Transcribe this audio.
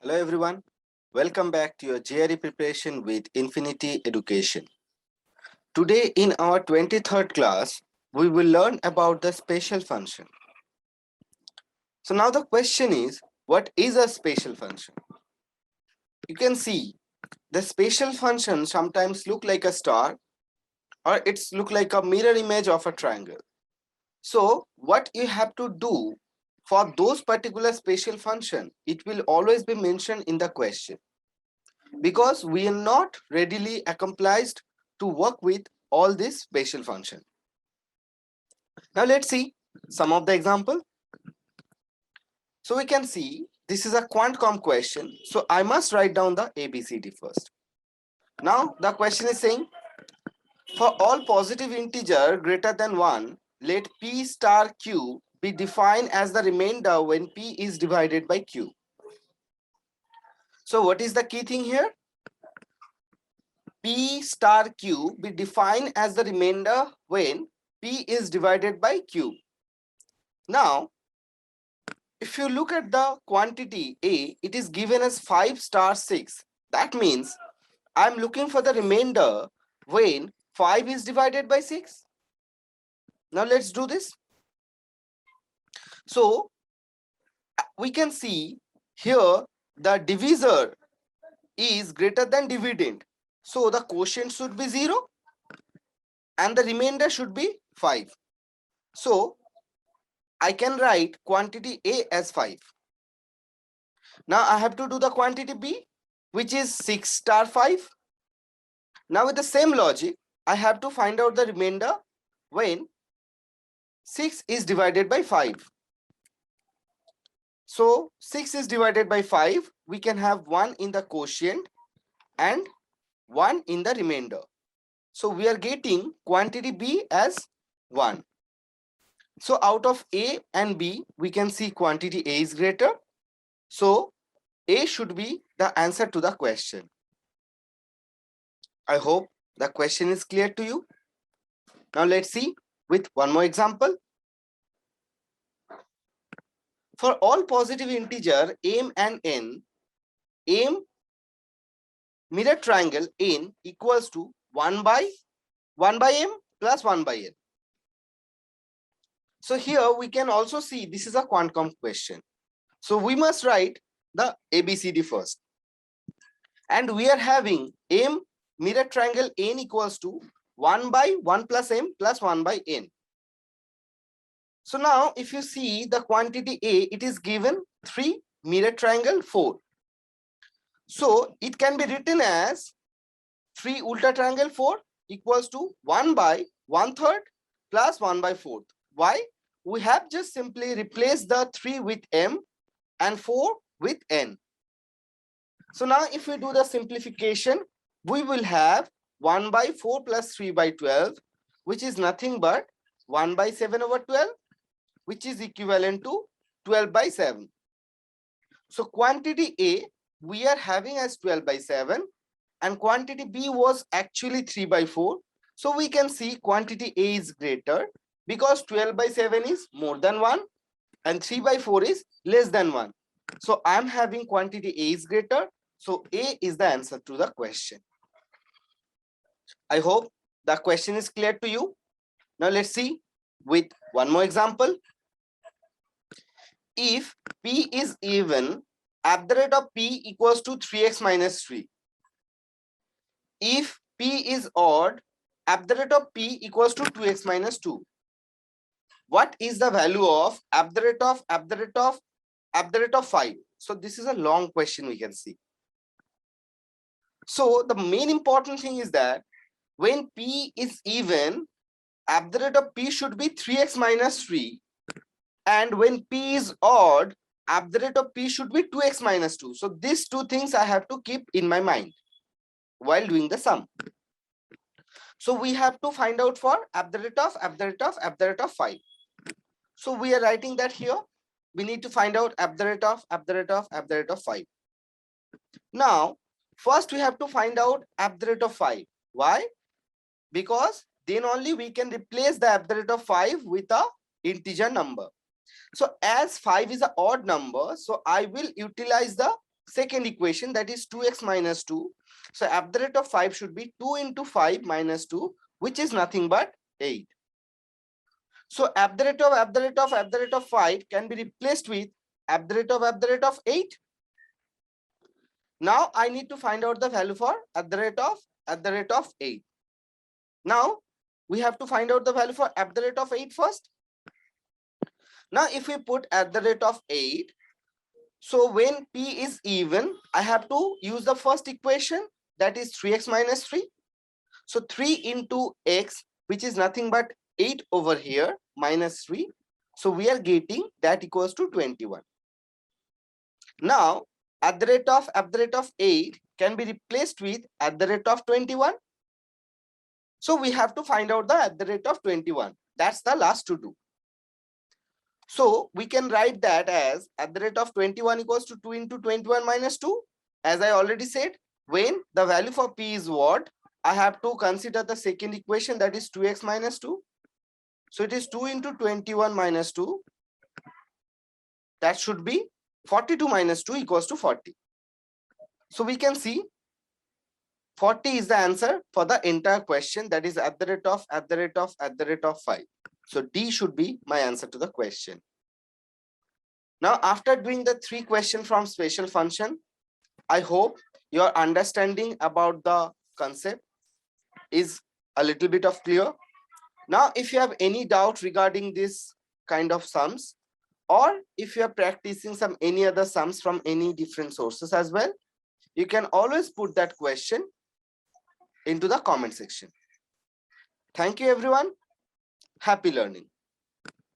Hello everyone, welcome back to your GRE preparation with Infinity Education. Today in our 23rd class, we will learn about the special function. So now the question is, what is a special function? You can see the special function sometimes look like a star or it's look like a mirror image of a triangle. So what you have to do for those particular special function, it will always be mentioned in the question, because we are not readily accomplished to work with all this special function. Now let's see some of the example. So we can see this is a quantcom question. So I must write down the ABCD first. Now the question is saying, for all positive integer greater than 1, let P star Q be defined as the remainder when P is divided by Q. So what is the key thing here? P star Q be defined as the remainder when P is divided by Q. Now, if you look at the quantity A, it is given as 5 star 6. That means I'm looking for the remainder when 5 is divided by 6. Now let's do this. So we can see here the divisor is greater than dividend. So the quotient should be 0 and the remainder should be 5. So I can write quantity A as 5. Now I have to do the quantity B, which is 6 star 5. Now with the same logic, I have to find out the remainder when 6 is divided by 5. So 6 is divided by 5, we can have 1 in the quotient and 1 in the remainder. So we are getting quantity B as 1. So out of A and B, we can see quantity A is greater. So A should be the answer to the question. I hope the question is clear to you. Now let's see with one more example. For all positive integer m and n, m mirror triangle n equals to 1 by m plus 1 by n. So here we can also see this is a quantcom question. So we must write the ABCD first. And we are having m mirror triangle n equals to 1 by 1 plus m plus 1 by n. So now if you see the quantity A, it is given 3 mirror triangle 4. So it can be written as 3 ultra triangle 4 equals to 1 by 1/3 plus 1 by 4th. Why? We have just simply replaced the 3 with m and 4 with n. So now if we do the simplification, we will have 1 by 4 plus 3 by 12, which is nothing but 1 by 7 over 12, which is equivalent to 12 by 7. So quantity A we are having as 12 by 7 and quantity B was actually 3 by 4. So we can see quantity A is greater because 12 by 7 is more than 1 and 3 by 4 is less than 1. So I'm having quantity A is greater. So A is the answer to the question. I hope the question is clear to you. Now let's see with one more example. If P is even, at the rate of P equals to 3x minus 3. If P is odd, at the rate of P equals to 2x minus 2. What is the value of at the rate of 5? So this is a long question we can see. So the main important thing is that when P is even, at the rate of P should be 3x minus 3. And when P is odd, at the rate of P should be 2x minus 2. So these two things I have to keep in my mind while doing the sum. So we have to find out for at the rate of 5. So we are writing that here. We need to find out at the rate of 5. Now, first we have to find out at the rate of 5. Why? Because then only we can replace the at the rate of 5 with a integer number. So as 5 is an odd number, so I will utilize the second equation, that is 2x minus 2. So at the rate of 5 should be 2 into 5 minus 2, which is nothing but 8. So at the rate of 5 can be replaced with at the rate of 8. Now I need to find out the value for at the rate of 8. Now we have to find out the value for at the rate of 8 first. Now if we put at the rate of 8, so when p is even, I have to use the first equation, that is 3x minus 3. So 3 into x, which is nothing but 8 over here, minus 3. So we are getting that equals to 21. Now at the rate of 8 can be replaced with at the rate of 21. So we have to find out the at the rate of 21. That's the last to do. So we can write that as at the rate of 21 equals to 2 into 21 minus 2. As I already said, when the value for p is what, I have to consider the second equation, that is 2x minus 2. So it is 2 into 21 minus 2. That should be 42 minus 2 equals to 40. So we can see 40 is the answer for the entire question, that is at the rate of 5. So D should be my answer to the question. Now after doing the 3 questions from special function, I hope your understanding about the concept is a little bit of clear. Now if you have any doubt regarding this kind of sums, or if you are practicing any other sums from any different sources as well, you can always put that question into the comment section. Thank you everyone. Happy learning.